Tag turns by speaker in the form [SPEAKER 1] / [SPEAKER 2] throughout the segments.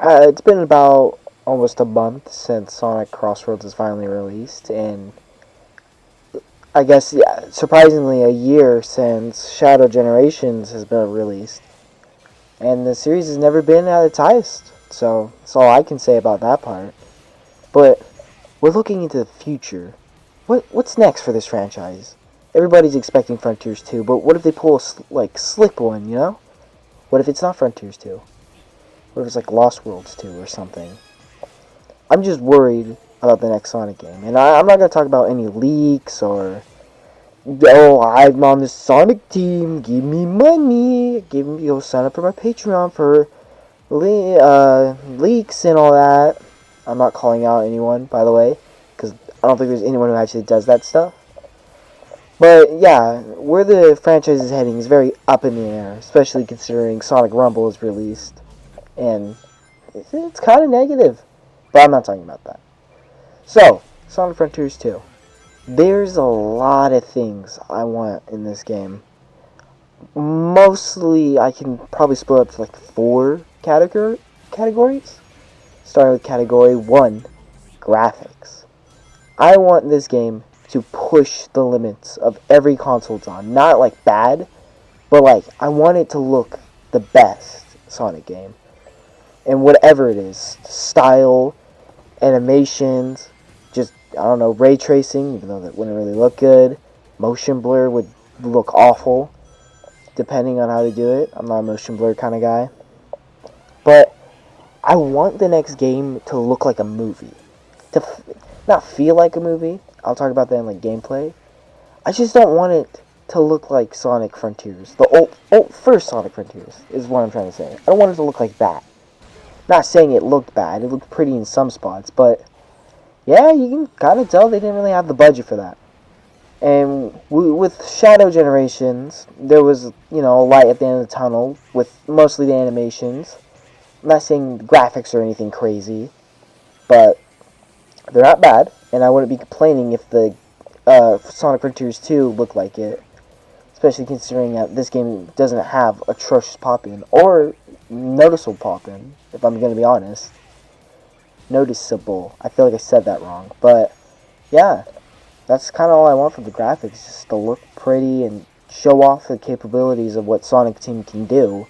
[SPEAKER 1] It's been about almost a month since Sonic Crossroads is finally released, and I guess, yeah, surprisingly, a year since Shadow Generations has been released. And the series has never been at its highest, so that's all I can say about that part. But we're looking into the future. What's next for this franchise? Everybody's expecting Frontiers 2, but what if they pull a slick one, you know? What if it's not Frontiers 2? What if it's like Lost Worlds 2 or something? I'm just worried about the next Sonic game. And I'm not going to talk about any leaks or, oh, I'm on the Sonic team, give me money, sign up for my Patreon for leaks and all that. I'm not calling out anyone, by the way, because I don't think there's anyone who actually does that stuff. But yeah, where the franchise is heading is very up in the air, especially considering Sonic Rumble is released. And it's kind of negative. But I'm not talking about that. So, Sonic Frontiers 2. There's a lot of things I want in this game. Mostly, I can probably split up to like four categories. Starting with category 1, graphics. I want this game to push the limits of every console it's on. Not like bad, but like I want it to look the best Sonic game. And whatever it is, style, animations, just, I don't know, ray tracing, even though that wouldn't really look good. Motion blur would look awful, depending on how they do it. I'm not a motion blur kind of guy. But I want the next game to look like a movie. Not feel like a movie. I'll talk about that in like gameplay. I just don't want it to look like Sonic Frontiers. The old first Sonic Frontiers is what I'm trying to say. I don't want it to look like that. Not saying it looked bad. It looked pretty in some spots, but yeah, you can kind of tell they didn't really have the budget for that. And with Shadow Generations, there was, a light at the end of the tunnel with mostly the animations. I'm not saying graphics or anything crazy, but they're not bad, and I wouldn't be complaining if the Sonic Frontiers 2 looked like it, especially considering that this game doesn't have atrocious pop-in, or noticeable pop-in, if I'm going to be honest. Noticeable. I feel like I said that wrong, but yeah, that's kind of all I want from the graphics, just to look pretty and show off the capabilities of what Sonic Team can do,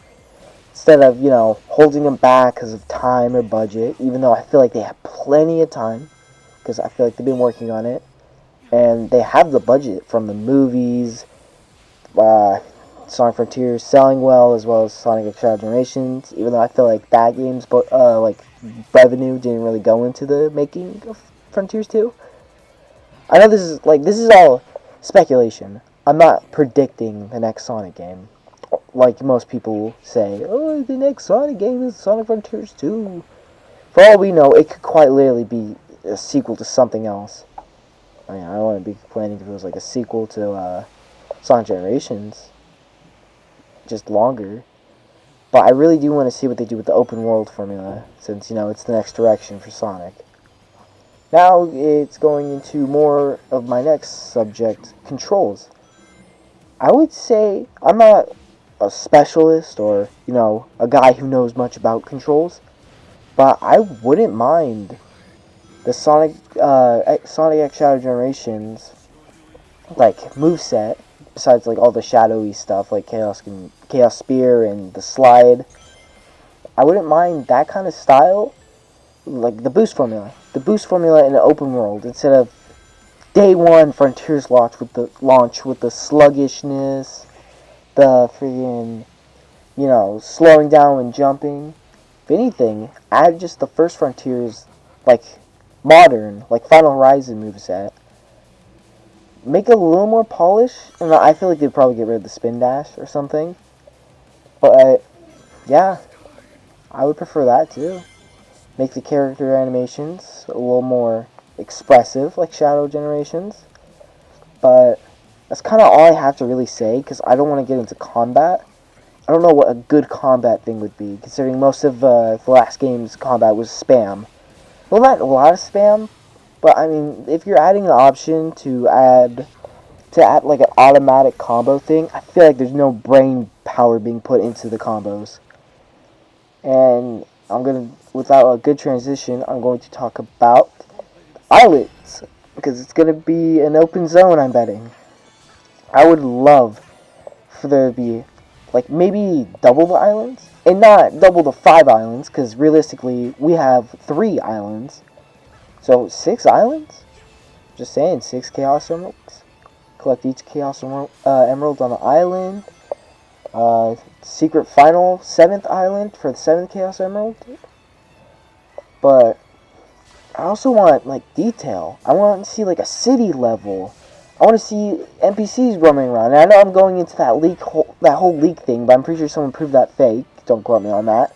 [SPEAKER 1] instead of, holding them back because of time or budget, even though I feel like they have plenty of time, because I feel like they've been working on it, and they have the budget from the movies, Sonic Frontiers selling well as Sonic X Shadow Generations, even though I feel like that game's revenue didn't really go into the making of Frontiers 2. I know this is all speculation. I'm not predicting the next Sonic game. Like most people say, oh, the next Sonic game is Sonic Frontiers 2. For all we know, it could quite literally be a sequel to something else. I mean, I don't want to be complaining if it was like a sequel to Sonic Generations. Just longer. But I really do want to see what they do with the open world formula, since, it's the next direction for Sonic. Now it's going into more of my next subject, controls. I would say I'm not a specialist or, a guy who knows much about controls, but I wouldn't mind the Sonic X Shadow Generations like moveset, besides like all the shadowy stuff like Chaos Spear and the slide. I wouldn't mind that kind of style, like the boost formula. The boost formula in an open world, instead of day one Frontiers launch with the sluggishness, the freaking, slowing down and jumping. If anything, add just the first Frontiers, like modern, like Final Horizon moveset. Make it a little more polished, and I feel like they'd probably get rid of the spin dash or something. But yeah, I would prefer that too. Make the character animations a little more expressive, like Shadow Generations. But that's kind of all I have to really say, because I don't want to get into combat. I don't know what a good combat thing would be, considering most of the last game's combat was spam. Well, not a lot of spam, but I mean, if you're adding the option to add like an automatic combo thing, I feel like there's no brain power being put into the combos. And without a good transition, I'm going to talk about islands because it's going to be an open zone. I'm betting. I would love for there to be like maybe double the islands and not double the 5 islands because realistically we have 3 islands, so 6 islands. Just saying, 6 chaos emeralds. Collect each chaos emerald on the island. Secret final 7th island for the 7th chaos emerald. But I also want like detail. I want to see like a city level. I want to see NPCs roaming around. And I know I'm going into that whole leak thing, but I'm pretty sure someone proved that fake. Don't quote me on that.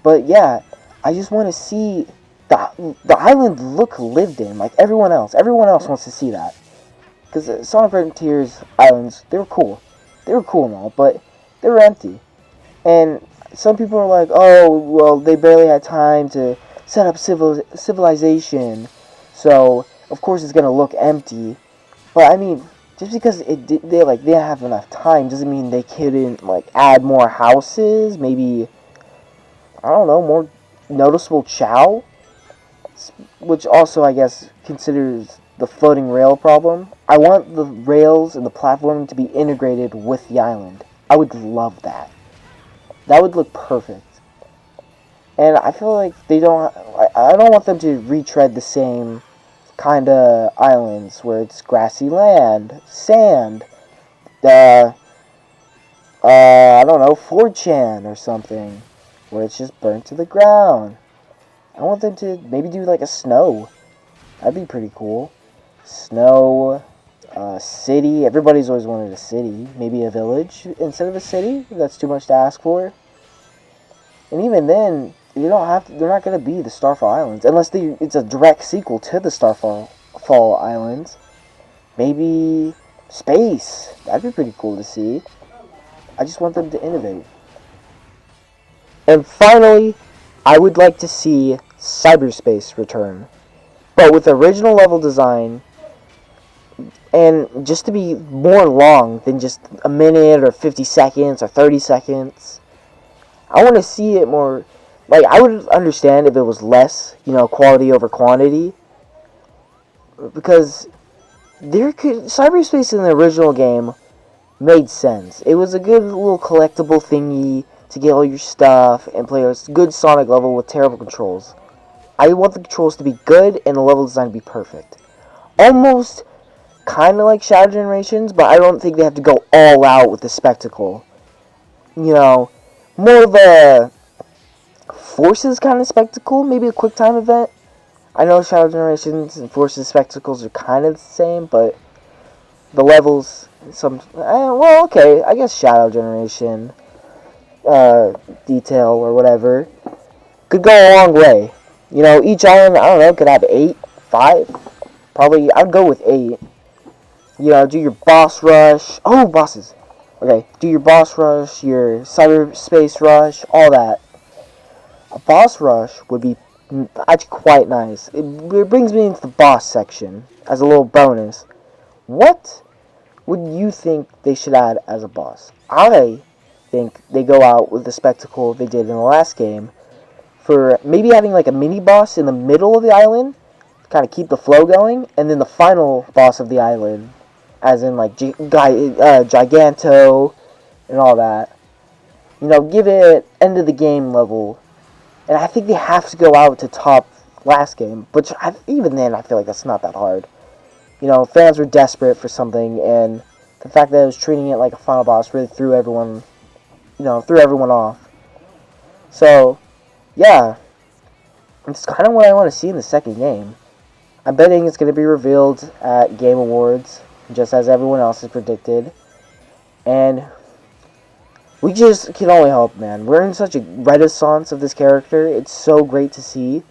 [SPEAKER 1] But yeah, I just want to see the island look lived in, like everyone else. Everyone else wants to see that. Because Sonic Frontiers islands, they were cool. They were cool and all, but they were empty. And some people are like, oh, well, they barely had time to set up civilization, so of course it's gonna look empty. But I mean, just because they didn't have enough time doesn't mean they couldn't like add more houses. Maybe, I don't know, more noticeable chow, which also I guess considers the floating rail problem. I want the rails and the platform to be integrated with the island. I would love that. That would look perfect. And I feel like I don't want them to retread the same kind of islands where it's grassy land, sand, I don't know, 4chan or something, where it's just burnt to the ground. I want them to maybe do like a snow. That'd be pretty cool. Snow, city. Everybody's always wanted a city. Maybe a village instead of a city. That's too much to ask for. And even then, you don't have to. They're not going to be the Starfall Islands unless it's a direct sequel to the Starfall Islands. Maybe space. That'd be pretty cool to see. I just want them to innovate. And finally, I would like to see cyberspace return, but with original level design, and just to be more long than just a minute or 50 seconds or 30 seconds. I want to see it more. Like, I would understand if it was less, quality over quantity, because cyberspace in the original game made sense. It was a good little collectible thingy to get all your stuff and play a good Sonic level with terrible controls. I want the controls to be good and the level design to be perfect. Almost kind of like Shadow Generations, but I don't think they have to go all out with the spectacle. More of a Forces kind of spectacle, maybe a quick time event. I know Shadow Generations and Forces spectacles are kind of the same, but the levels, okay, I guess Shadow Generation detail or whatever could go a long way. Each island, I don't know, could have 8, 5, probably. I'd go with 8. Do your boss rush. Oh, bosses. Okay, do your boss rush, your cyberspace rush, all that. A boss rush would be actually quite nice. It brings me into the boss section as a little bonus. What would you think they should add as a boss? I think they go out with the spectacle they did in the last game for maybe having like a mini boss in the middle of the island to kind of keep the flow going, and then the final boss of the island, as in like Giganto and all that. Give it end of the game level. And I think they have to go out to top last game, but even then I feel like that's not that hard. Fans were desperate for something, and the fact that I was treating it like a final boss really threw everyone off. So, yeah, it's kind of what I want to see in the second game. I'm betting it's going to be revealed at Game Awards, just as everyone else has predicted. And we just can only hope, man. We're in such a renaissance of this character. It's so great to see.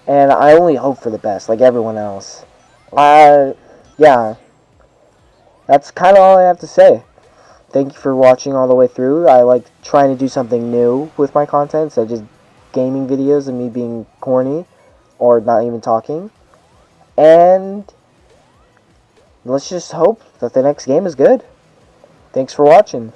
[SPEAKER 1] And I only hope for the best, like everyone else. Yeah. That's kind of all I have to say. Thank you for watching all the way through. I like trying to do something new with my content, instead of just gaming videos and me being corny or not even talking. And let's just hope that the next game is good. Thanks for watching.